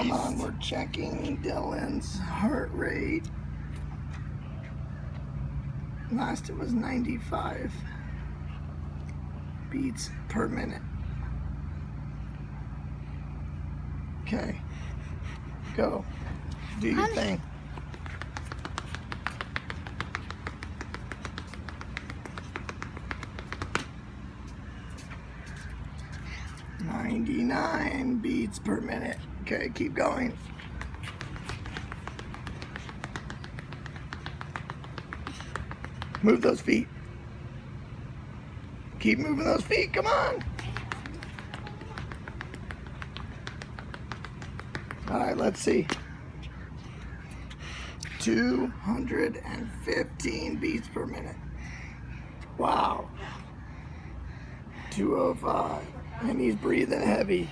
Hold on, we're checking Dylan's heart rate. Last it was 95 beats per minute. Okay, go. Do your thing. "99 beats per minute." Okay, keep going. Move those feet. Keep moving those feet, come on. All right, let's see. 215 beats per minute. Wow. 205. And he's breathing heavy.